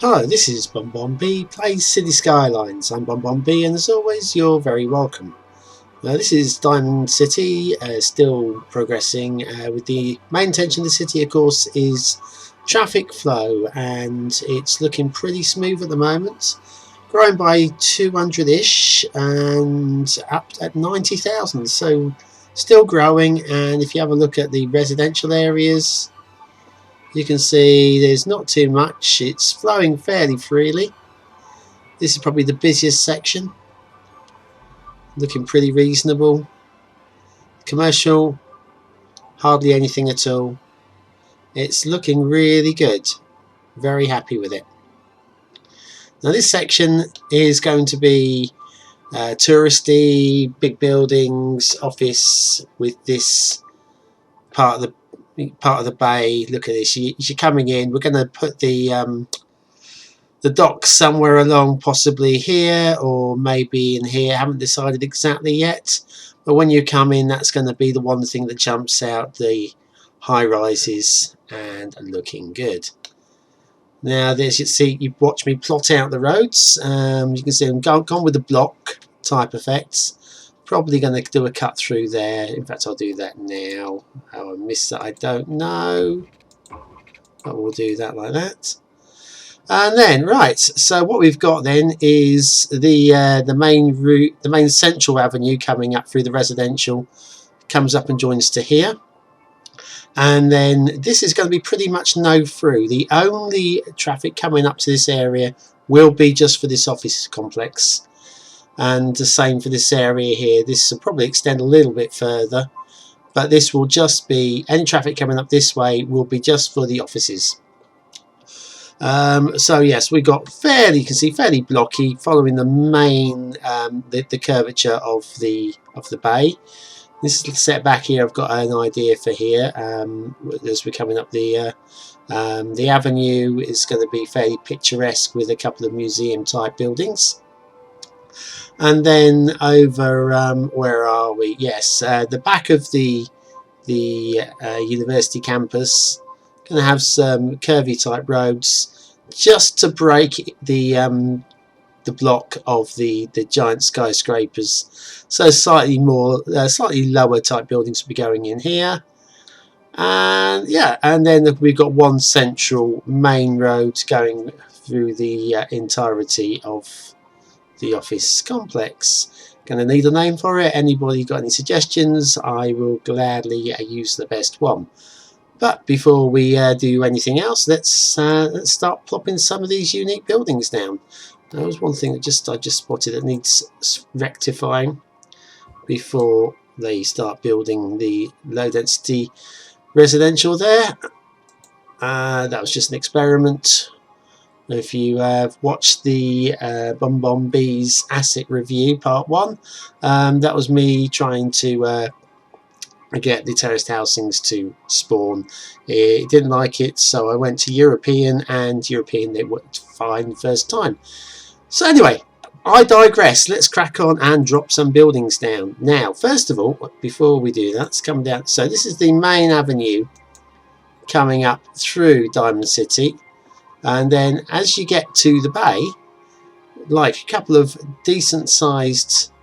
Hello, this is B plays Cities Skylines. I'm B, and as always, you're very welcome. This is Diamond City, still progressing. With the main intention of the city, of course, is traffic flow, and it's looking pretty smooth at the moment. Growing by 200-ish, and up at 90,000. So still growing. And if you have a look at the residential areas, you can see there's not too much. It's flowing fairly freely. This is probably the busiest section. Looking pretty reasonable. Commercial, hardly anything at all. It's looking really good. Very happy with it. Now this section is going to be touristy, big buildings, office with this part of the bay. Look at this. You're coming in. We're going to put the dock somewhere along, possibly here or maybe in here. Haven't decided exactly yet, but when you come in, that's going to be the one thing that jumps out. The high rises and looking good. Now there's, you see, you watch me plot out the roads. You can see I'm gone with the block type effects. Probably going to do a cut through there. In fact, I'll do that now. How I missed that, I don't know, but we'll do that like that. And then, right, so what we've got then is the main route, the main central avenue coming up through the residential, comes up and joins to here. And then this is going to be pretty much no through. The only traffic coming up to this area will be just for this office complex. And the same for this area here. This will probably extend a little bit further, but this will just be, any traffic coming up this way will be just for the offices. So yes, we got fairly, you can see, fairly blocky, following the main the curvature of the bay. This little setback here, I've got an idea for here. As we're coming up the avenue, is going to be fairly picturesque with a couple of museum type buildings. And then over, where are we? Yes, the back of the university campus, going to have some curvy type roads just to break the block of the giant skyscrapers. So slightly more, slightly lower type buildings will be going in here. And yeah, and then we've got one central main road going through the entirety of the office complex. Going to need a name for it. Anybody got any suggestions? I will gladly use the best one. But before we do anything else, let's start plopping some of these unique buildings down. That was one thing that I just spotted that needs rectifying before they start building the low density residential there. That was just an experiment. If you have watched the Bees asset review part 1, that was me trying to get the terraced housings to spawn. It didn't like it, so I went to European, and European it worked fine the first time. So anyway, I digress. Let's crack on and drop some buildings down. Now, first of all, before we do that, let's come down. So this is the main avenue coming up through Diamond City. And then as you get to the bay, like a couple of decent sized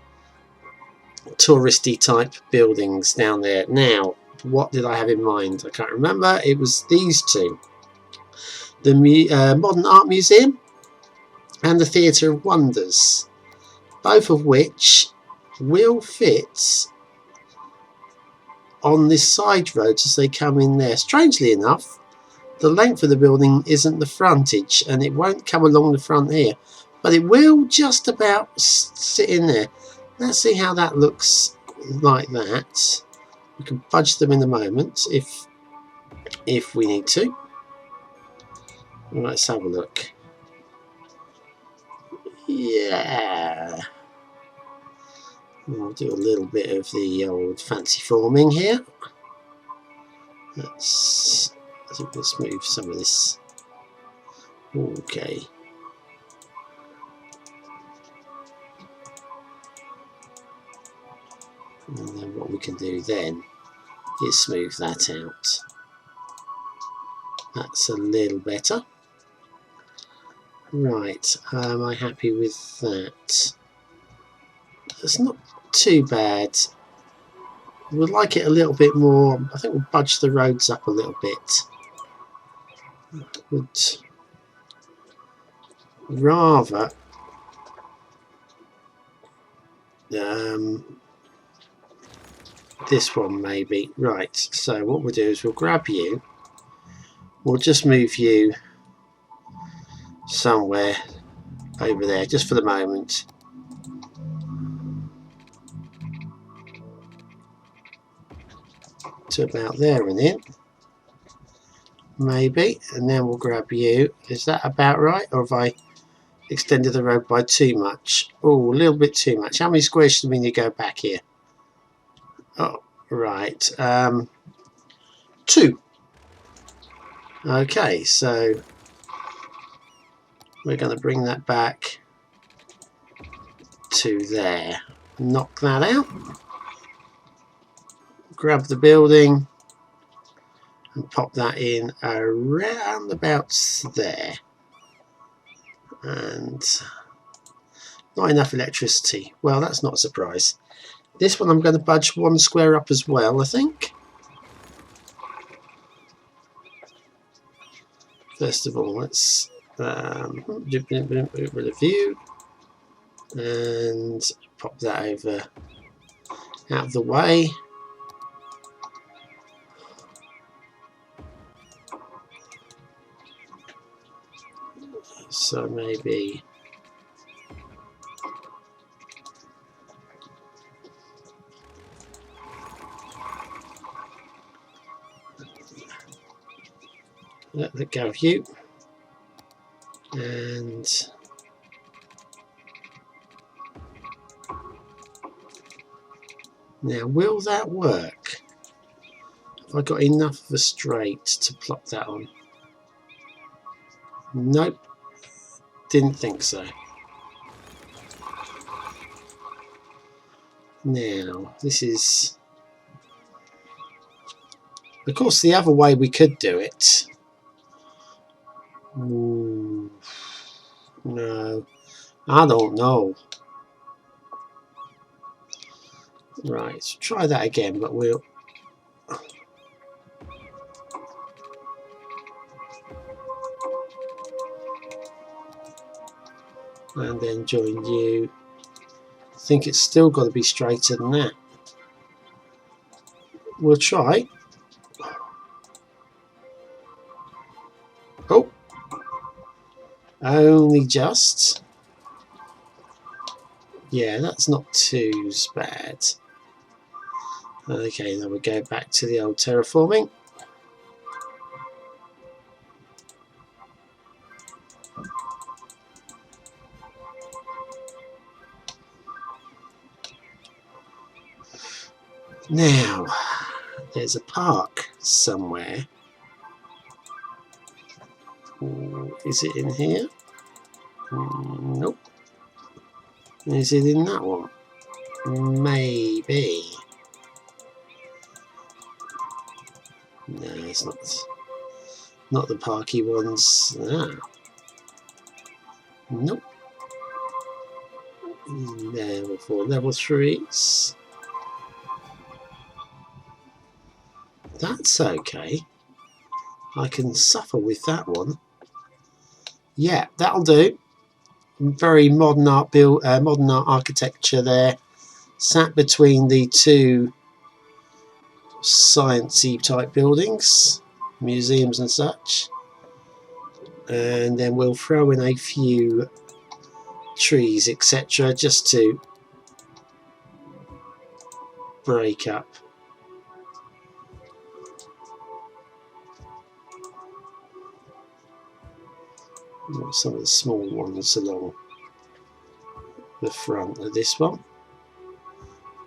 touristy type buildings down there. Now, what did I have in mind? I can't remember. It was these two. The Modern Art Museum and the Theatre of Wonders. Both of which will fit on this side road as they come in there. Strangely enough, the length of the building isn't the frontage, and it won't come along the front here, but it will just about sit in there. Let's see how that looks like that. We can budge them in a moment if we need to. Let's have a look. Yeah. We'll do a little bit of the old fancy forming here. Let's move some of this. Okay. And then what we can do then is smooth that out. That's a little better. Right, am I happy with that? It's not too bad. We'd like it a little bit more. I think we'll budge the roads up a little bit. Would rather this one maybe. Right, so what we'll do is we'll grab you. We'll just move you somewhere over there just for the moment. To about there and in. Maybe, and then we'll grab you. Is that about right, or have I extended the road by too much? Oh, a little bit too much. How many squares should we need to go back here? Oh, right. 2. Okay, so we're going to bring that back to there. Knock that out. Grab the building and pop that in around about there. And not enough electricity. Well, that's not a surprise. This one I'm going to budge 1 square up as well, I think. First of all, let's review and pop that over out of the way. So maybe let go of you, and now will that work? Have I got enough of a straight to plop that on? Nope, didn't think so. Now this is, of course, the other way we could do it. Ooh, no, I don't know. Right, so try that again, but we'll and then join you. I think it's still got to be straighter than that. We'll try. Oh, only just. Yeah, that's not too bad. Okay, then we'll go back to the old terraforming. Now, there's a park somewhere. Is it in here? Nope. Is it in that one? Maybe. No, it's not. Not the parky ones. Ah. Nope. Level 4, level 3s. That's okay. I can suffer with that one. Yeah, that'll do. Very modern art modern art architecture there, sat between the 2 sciencey type buildings, museums and such. And then we'll throw in a few trees, etc., just to break up. Some of the small ones along the front of this one.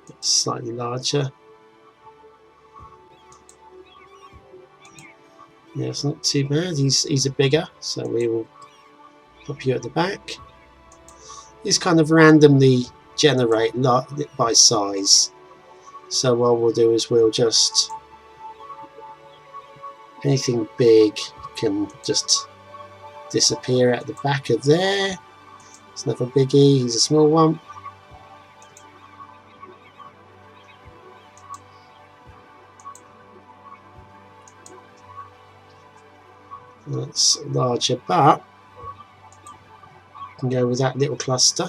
It's slightly larger. Yeah, it's not too bad. He's a bigger, so we will pop you at the back. These kind of randomly generate by size. So what we'll do is we'll just, anything big can just disappear at the back of there. It's another biggie. He's a small one. That's larger, but you can go with that little cluster.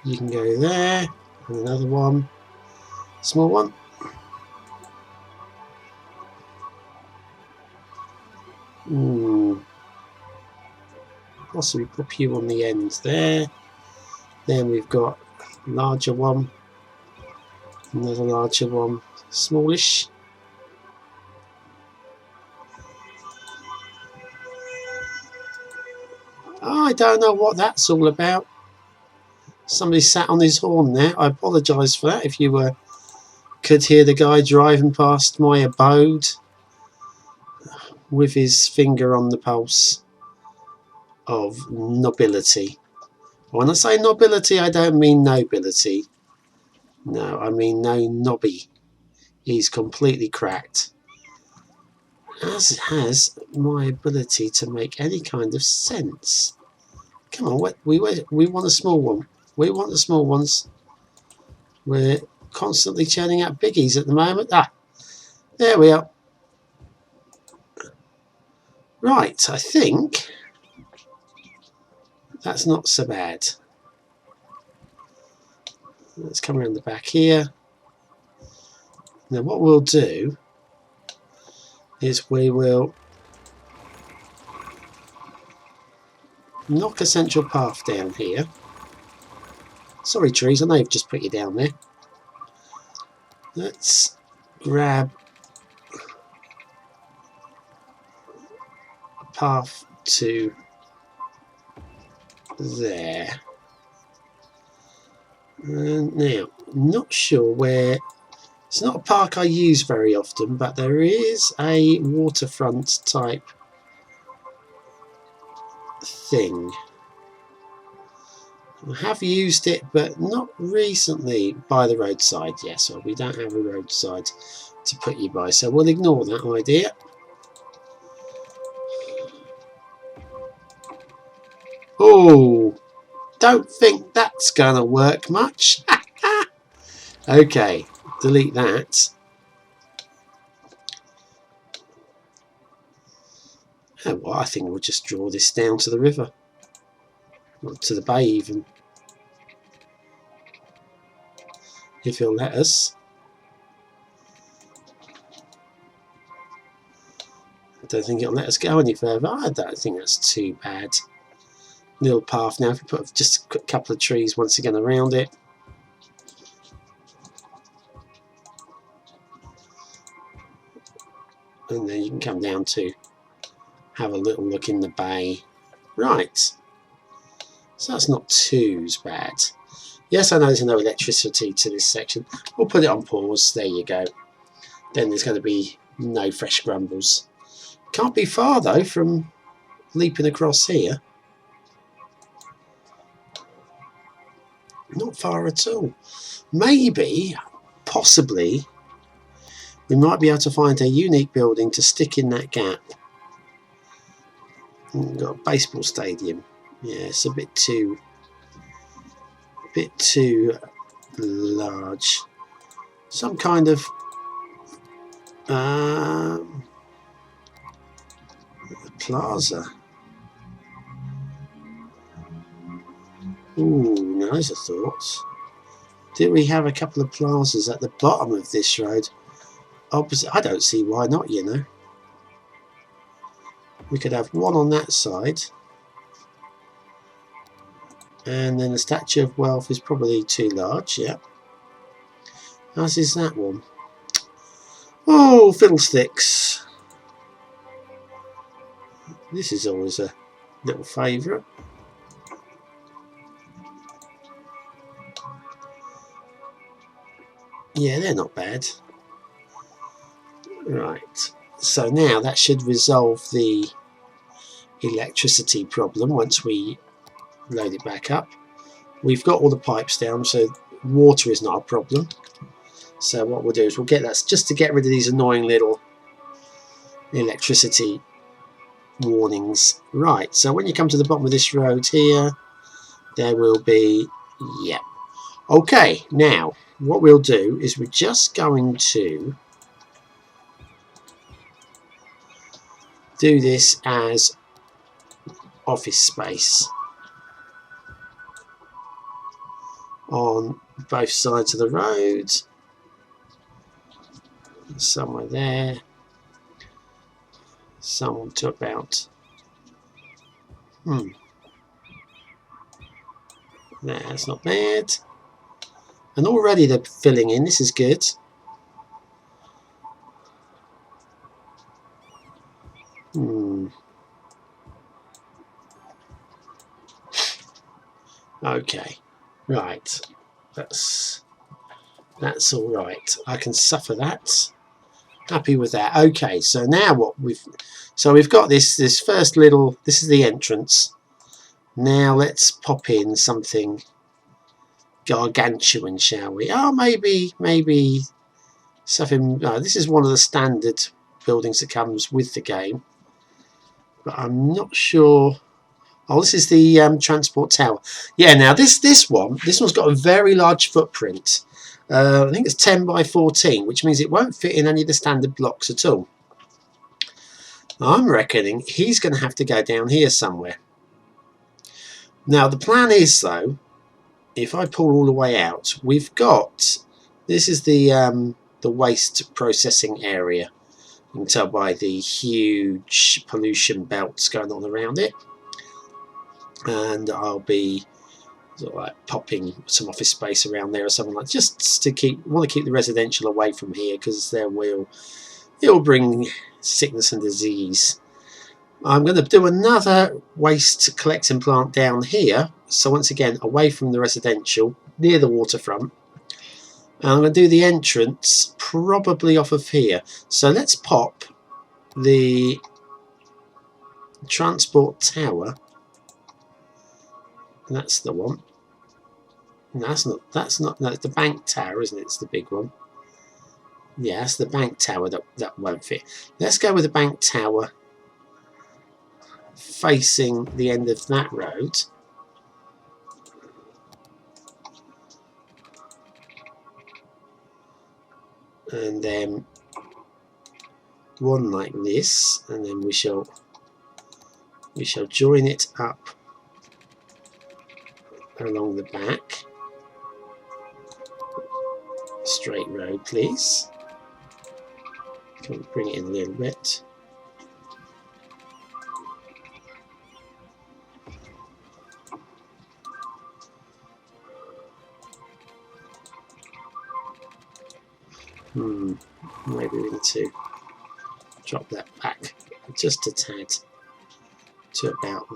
You can go there, and another one, small one. Possibly pop you on the end there. Then we've got a larger one, another larger one, smallish. I don't know what that's all about. Somebody sat on his horn there. I apologise for that if you could hear the guy driving past my abode with his finger on the pulse of nobility. When I say nobility, I don't mean nobility. No, I mean no nobby. He's completely cracked. As has my ability to make any kind of sense. Come on, we want a small one. We want the small ones. We're constantly churning out biggies at the moment. Ah, there we are. Right, I think that's not so bad. Let's come around the back here. Now what we'll do is we will knock a central path down here. Sorry trees, I know you've just put you down there. Let's grab a path to there. And now, I'm not sure where. It's not a park I use very often, but there is a waterfront type thing. I have used it, but not recently by the roadside. Yes, so we don't have a roadside to put you by, so we'll ignore that idea. Oh, don't think that's going to work much. Okay, delete that. Oh, well, I think we'll just draw this down to the river. Or to the bay even. If he'll let us. I don't think it'll let us go any further. I don't think that's too bad. Little path now. If we put just a couple of trees once again around it. And then you can come down to have a little look in the bay. Right. So that's not too bad. Yes, I know there's no electricity to this section. We'll put it on pause. There you go. Then there's going to be no fresh grumbles. Can't be far though from leaping across here. Not far at all. Maybe, possibly, we might be able to find a unique building to stick in that gap. We've got a baseball stadium. Yeah, it's a bit too large. Some kind of plaza. Ooh, now there's a thought. Do we have a couple of plazas at the bottom of this road? Opposite, I don't see why not, you know. We could have one on that side. And then the Statue of Wealth is probably too large, yeah. As is that one. Oh, fiddlesticks. This is always a little favourite. Yeah, they're not bad. Right. So now that should resolve the electricity problem once we load it back up. We've got all the pipes down, so water is not a problem. So what we'll do is we'll get that just to get rid of these annoying little electricity warnings. Right, so when you come to the bottom of this road here, there will be, yeah. Okay, now what we'll do is we're just going to do this as office space on both sides of the road. Somewhere there. Some to about that's not bad. And already they're filling in. This is good. Okay, right. That's all right. I can suffer that. Happy with that. Okay, so now what we've got this first little. This is the entrance. Now let's pop in something gargantuan, shall we? Oh, maybe something. No, this is one of the standard buildings that comes with the game, but I'm not sure. Oh, this is the transport tower. Yeah, now this one's got a very large footprint. I think it's 10 by 14, which means it won't fit in any of the standard blocks at all. I'm reckoning he's going to have to go down here somewhere. Now the plan is, though, if I pull all the way out, we've got, this is the waste processing area. You can tell by the huge pollution belts going on around it. And I'll be sort of like popping some office space around there or something like, just to keep the residential away from here, because it will bring sickness and disease. I'm going to do another waste collecting plant down here, so once again away from the residential, near the waterfront. And I'm going to do the entrance probably off of here. So let's pop the transport tower. That's the one. No, that's not. No, it's the bank tower, isn't it? It's the big one. Yeah, that's the bank tower that won't fit. Let's go with the bank tower facing the end of that road. And then one like this, and then we shall join it up along the back. Straight road, please. Can we bring it in a little bit? Maybe we need to drop that back just a tad to about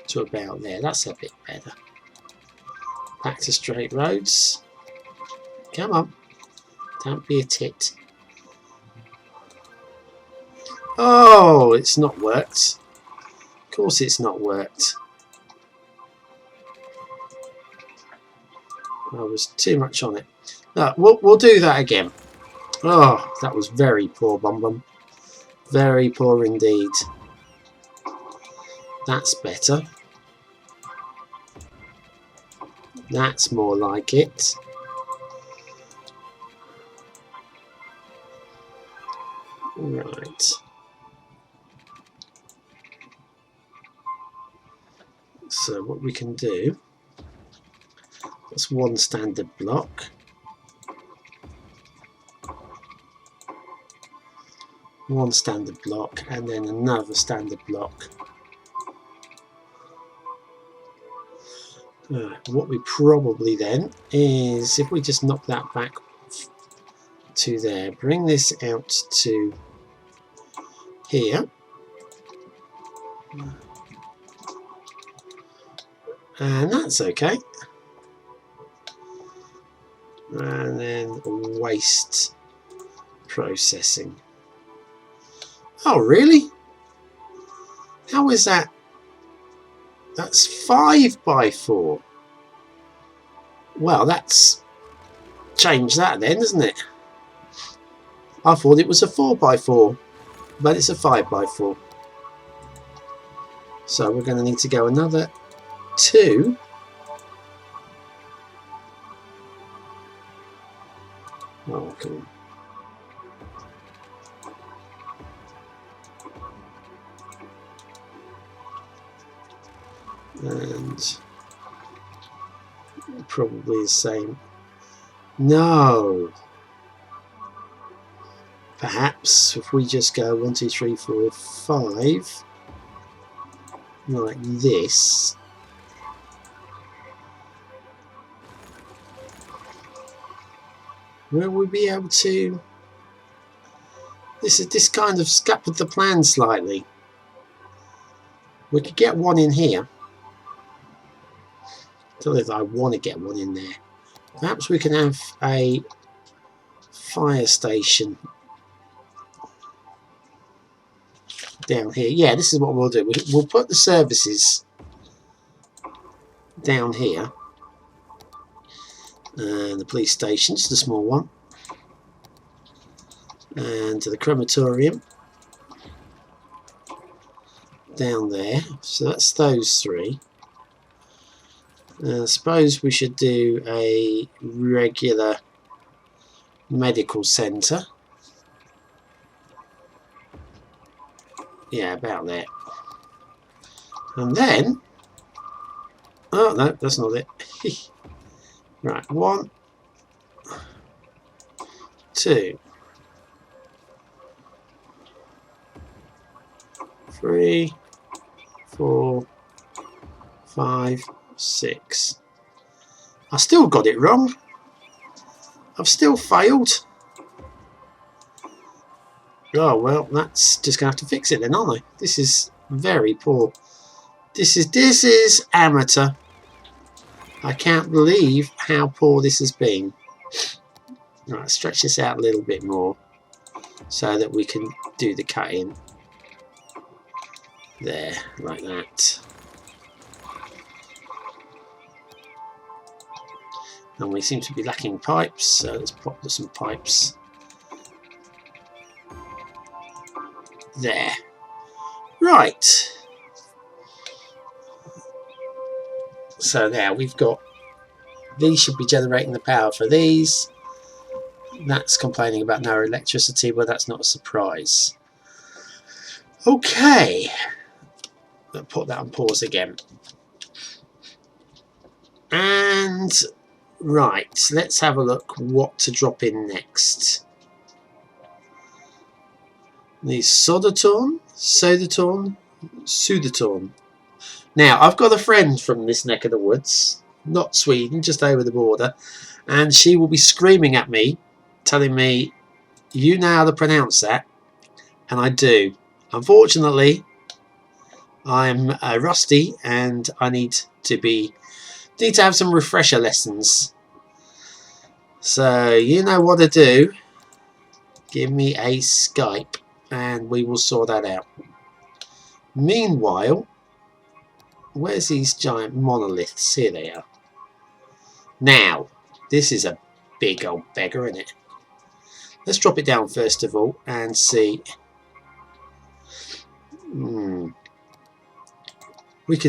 to about there. That's a bit better. Back to straight roads. Come on, don't be a tit. Oh, it's not worked. Of course it's not worked. I was too much on it. No, we'll do that again. Oh, that was very poor, Bum Bum. Very poor indeed. That's better. That's more like it. Right. So what we can do, that's one standard block. One standard block, and then another standard block. What we probably then is, if we just knock that back to there, bring this out to here, and that's okay. And then waste processing. Oh, really? How is that? That's 5 by 4. Well, that's changed that then, doesn't it? I thought it was a 4x4, but it's a 5x4. So we're going to need to go another 2. Oh, come on. And probably the same. No. Perhaps if we just go 1, 2, 3, 4, 5 like this. Will we be able to? This kind of scuppered the plan slightly. We could get one in here. I don't know if I want to get one in there. Perhaps we can have a fire station down here. Yeah, this is what we'll do. We'll put the services down here. And the police station, just a small one. And the crematorium down there. So that's those 3. I suppose we should do a regular medical centre. Yeah, about that. And then, oh no, that's not it. Right, 1, 2, 3, 4, 5, 6. I still got it wrong. I've still failed. Oh well, that's just gonna have to fix it then, aren't I? This is very poor. This is amateur. I can't believe how poor this has been. Right, stretch this out a little bit more so that we can do the cutting. There, like that. And we seem to be lacking pipes, so let's pop some pipes. There. Right. So now we've got, these should be generating the power for these. That's complaining about no electricity, but that's not a surprise. Okay. I'll put that on pause again. And right, let's have a look what to drop in next. The Sodatorn. Now, I've got a friend from this neck of the woods, not Sweden, just over the border, and she will be screaming at me, telling me, you know how to pronounce that, and I do. Unfortunately, I'm rusty, and I need to have some refresher lessons. So, you know what to do. Give me a Skype, and we will sort that out. Meanwhile, where's these giant monoliths? Here they are. Now, this is a big old beggar, isn't it? Let's drop it down first of all and see. I'm just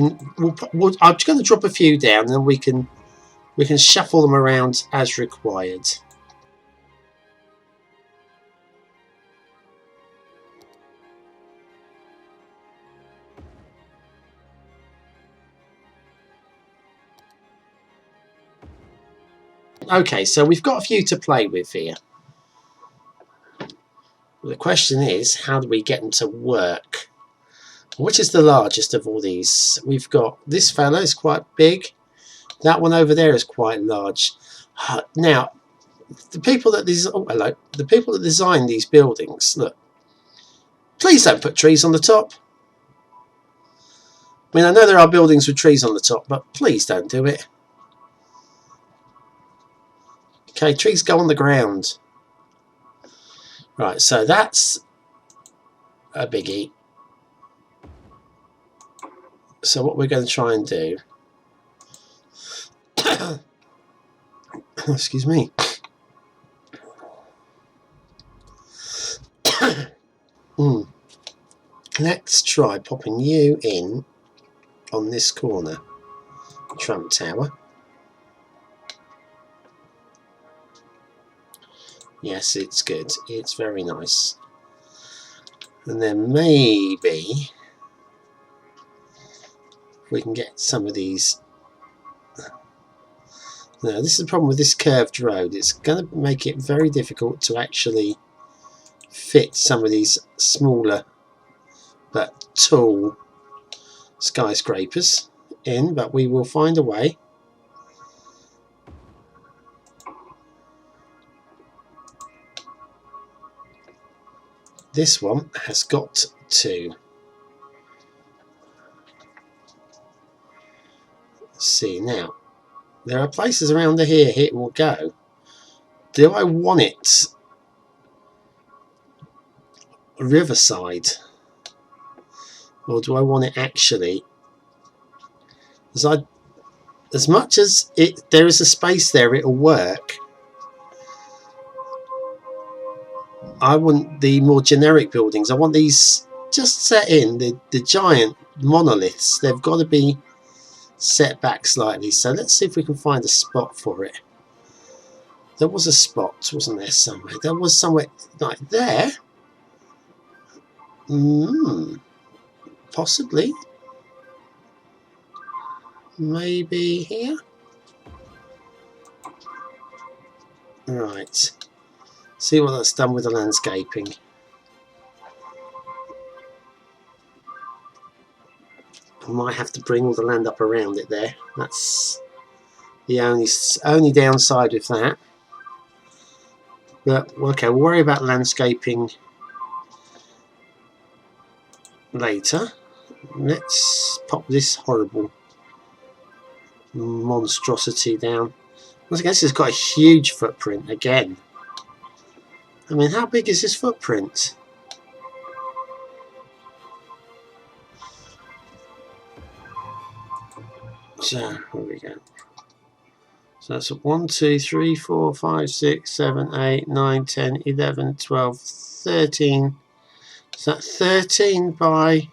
going to drop a few down, and we can shuffle them around as required. Okay, so we've got a few to play with here. The question is, how do we get them to work? Which is the largest of all these? We've got this fella is quite big. That one over there is quite large. Now, the people that designed these buildings, look, please don't put trees on the top. I mean, I know there are buildings with trees on the top, but please don't do it. Okay, trees go on the ground. Right, so that's a biggie. So what we're going to try and do, excuse me, Let's try popping you in on this corner. Trump Tower. Yes, it's good. It's very nice. And then maybe we can get some of these. Now, this is the problem with this curved road. It's going to make it very difficult to actually fit some of these smaller but tall skyscrapers in, but we will find a way. This one has got to see now. There are places around here it will go. Do I want it riverside, or do I want it actually? As much as there is a space there, it'll work. I want the more generic buildings. I want these just set in the giant monoliths. They've got to be set back slightly. So let's see if we can find a spot for it. There was a spot, wasn't there, somewhere? There was somewhere like there. Possibly. Maybe here. Right. See what that's done with the landscaping. I might have to bring all the land up around it there. That's the only downside with that. But okay, we'll worry about landscaping later. Let's pop this horrible monstrosity down. Once again, this has got a huge footprint again. I mean, how big is this footprint? So, here we go. So that's 1, 2, 3, 4, 5, 6, 7, 8, 9, 10, 11, 12, 13. So that's 13 by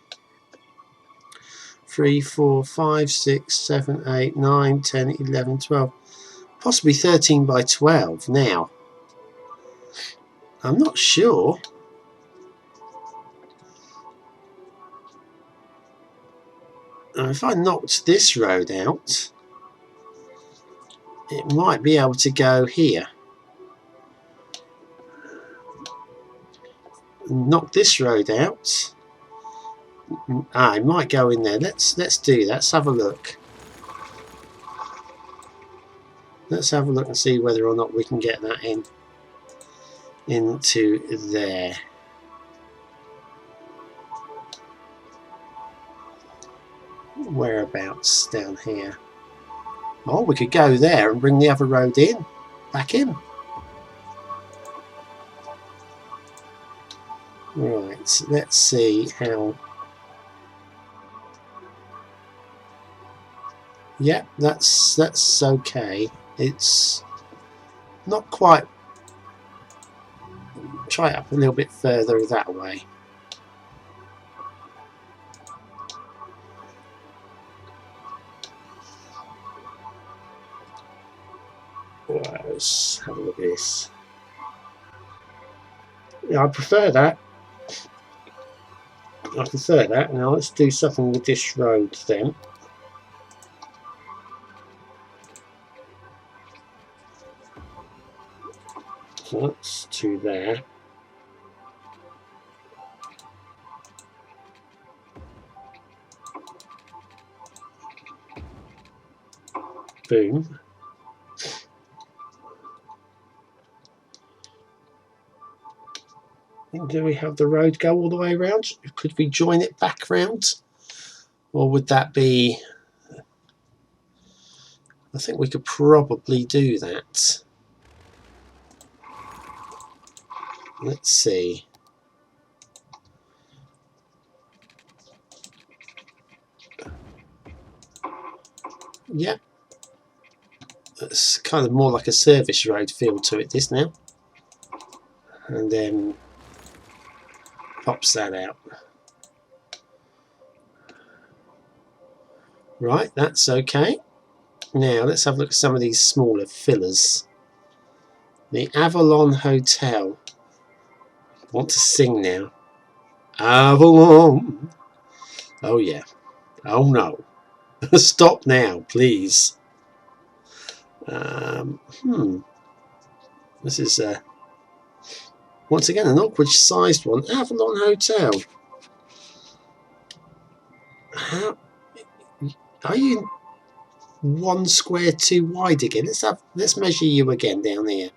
3, 4, 5, 6, 7, 8, 9, 10, 11, 12. Possibly 13 by 12 now. I'm not sure. Now, if I knocked this road out, it might be able to go here. Knock this road out. It might go in there. Let's do that. Let's have a look. Let's have a look and see whether or not we can get that into there. Whereabouts down here? Oh, we could go there and bring the other road in, back in. Right, let's see how. Yeah, that's okay. It's not quite. Try it up a little bit further that way. Right, let's have a look at this. Yeah, I prefer that. I prefer that. Now let's do something with this road then. So that's to there. Boom. Do we have the road go all the way around? Could we join it back round? Or would that be... I think we could probably do that. Let's see. Yep. It's kind of more like a service road feel to it, this now. And then pops that out. Right, that's okay. Now let's have a look at some of these smaller fillers. The Avalon Hotel. I want to sing now. Avalon. Oh yeah. Oh no. Stop now, please. This is once again an awkward sized one. Avalon Hotel. How are you 1 square too wide again? Let's measure you again down here.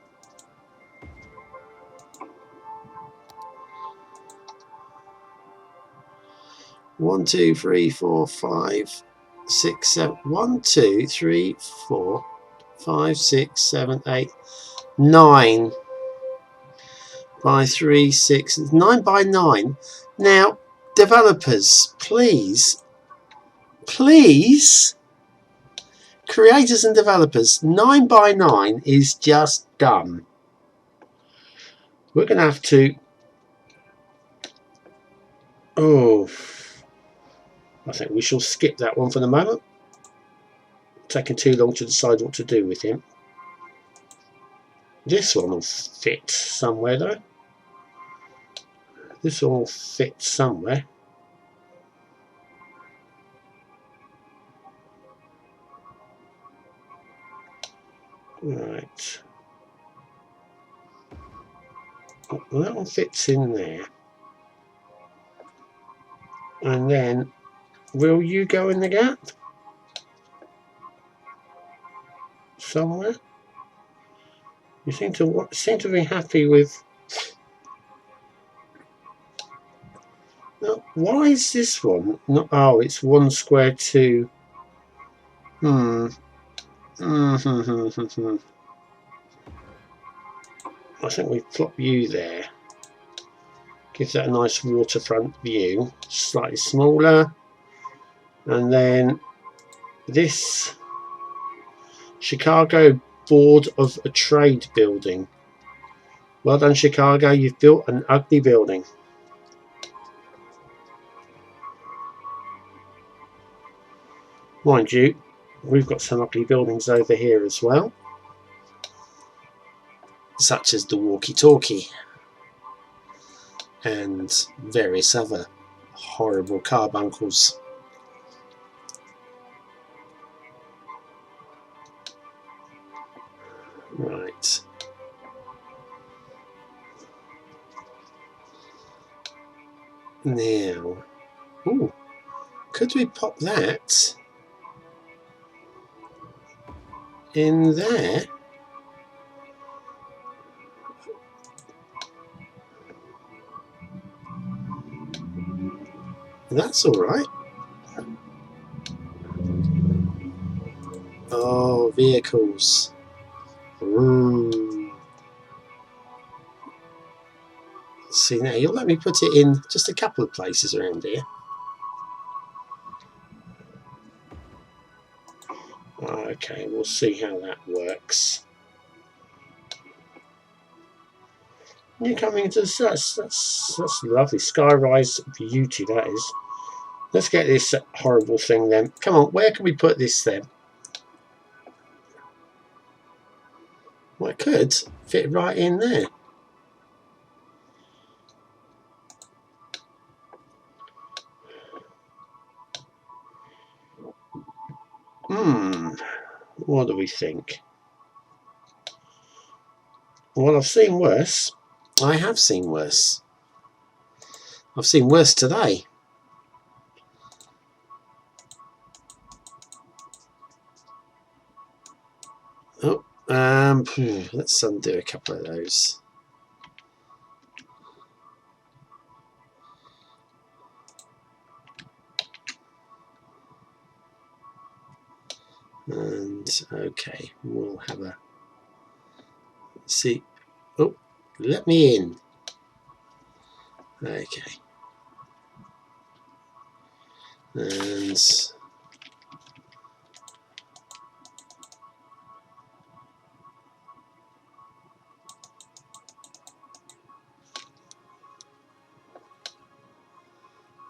One, two, three, four, 5, 6, 7. 1, 2, 3, 4, 5, 6, 7, 8, 9 by 3, 6, 9 by 9. Now, developers, please, creators and developers, 9 by 9 is just dumb. We're going to have to. Oh, I think we shall skip that one for the moment. Taking too long to decide what to do with him. This one will fit somewhere though. This one will fit somewhere. Right. Well, that one fits in there. And then, will you go in the gap? Somewhere? You seem to be happy with. No, why is this one not? Oh, it's 1 square 2. I think we plop you there. Gives that a nice waterfront view. Slightly smaller, and then this Chicago Board of a Trade building. Well done, Chicago. You've built an ugly building. Mind you, we've got some ugly buildings over here as well, such as the walkie-talkie and various other horrible carbuncles. Right. Now, ooh, could we pop that in there? That's all right. Oh, vehicles. See, now you'll let me put it in just a couple of places around here. Okay, we'll see how that works. You're coming into the that's lovely skyrise beauty, that is. Let's get this horrible thing then. Come on, where can we put this then? Well, it could fit right in there. What do we think? Well, I've seen worse. I have seen worse. I've seen worse today. Oh, let's undo a couple of those. And okay, we'll have a see. Oh, let me in. Okay. And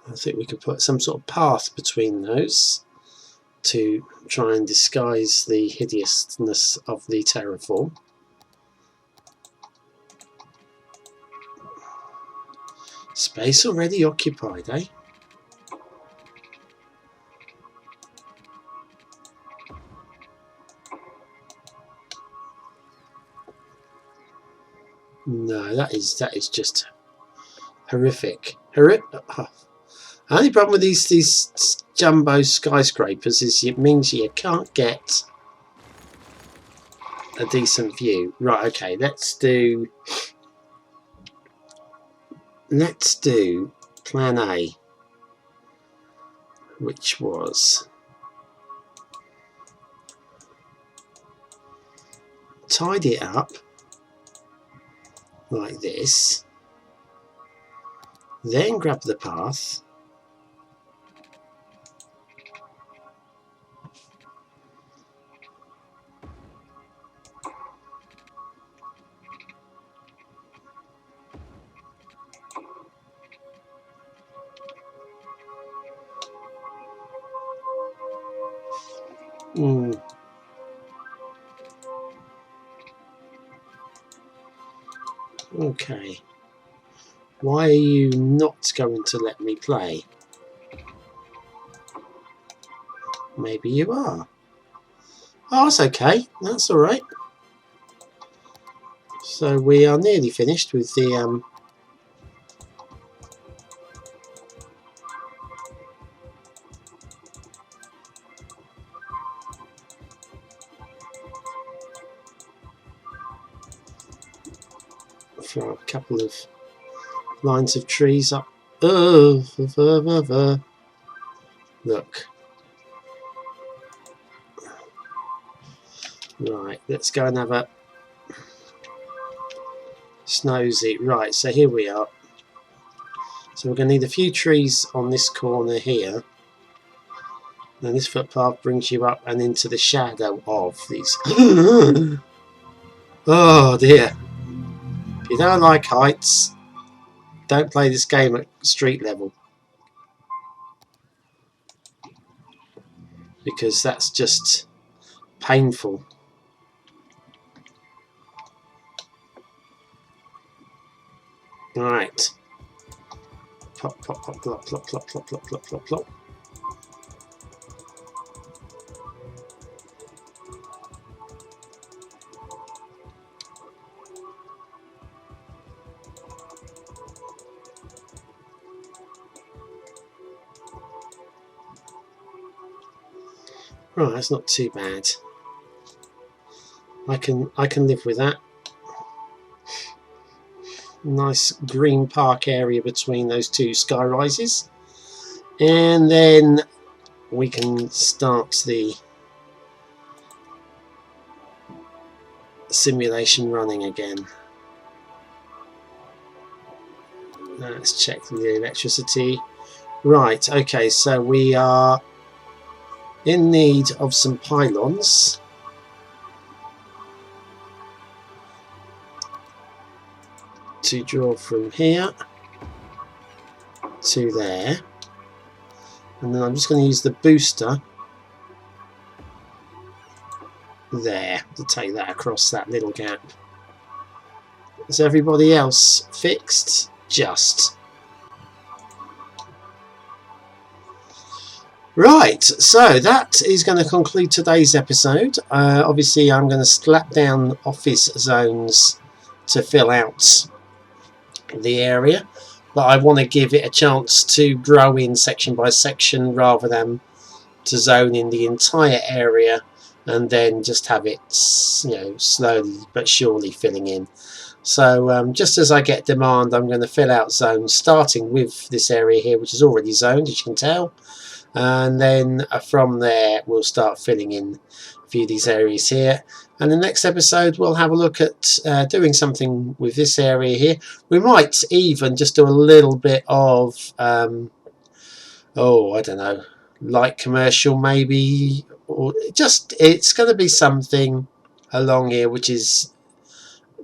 I think we could put some sort of path between those to try and disguise the hideousness of the terraform. Space already occupied, eh? No, that is just horrific. Oh. The only problem with these jumbo skyscrapers is it means you can't get a decent view. Right, okay, let's do plan A, which was tidy it up like this, then grab the path, Okay. Why are you not going to let me play? Maybe you are. Oh, that's okay. That's all right. So we are nearly finished with the for a couple of lines of trees up. Look. Right, let's go and have a snosy. Right, so here we are. So we're going to need a few trees on this corner here. And this footpath brings you up and into the shadow of these. Oh dear. If you don't like heights, don't play this game at street level. Because that's just painful. Right. Plop, plop, plop, plop, plop, plop, plop, plop, plop, plop, plop. Right, that's not too bad. I can live with that. Nice green park area between those two sky rises, and then we can start the simulation running again. Let's check the electricity. Right, okay, so we are in need of some pylons. To draw from here to there, and then I'm just going to use the booster there to take that across that little gap. Is everybody else fixed? Just. Right, so that is going to conclude today's episode. Obviously I'm going to slap down office zones to fill out the area, but I want to give it a chance to grow in section by section rather than to zone in the entire area and then just have it, you know, slowly but surely filling in. So just as I get demand, I'm going to fill out zones starting with this area here, which is already zoned, as you can tell, and then from there we'll start filling in a few of these areas here. And the next episode we'll have a look at doing something with this area here. We might even just do a little bit of oh, I don't know, light commercial maybe, or just, it's going to be something along here which is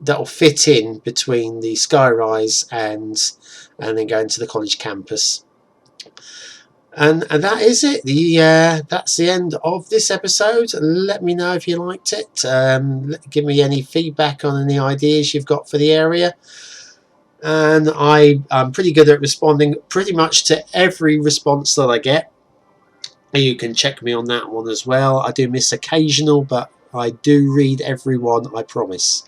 that'll fit in between the skyrise and then going to the college campus. And that is it. That's the end of this episode. Let me know if you liked it. Give me any feedback on any ideas you've got for the area. And I'm pretty good at responding pretty much to every response that I get. You can check me on that one as well. I do miss occasional, but I do read every one, I promise.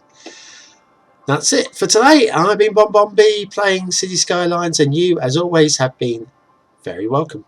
That's it for today. I've been Bon Bon B playing City Skylines, and you, as always, have been very welcome.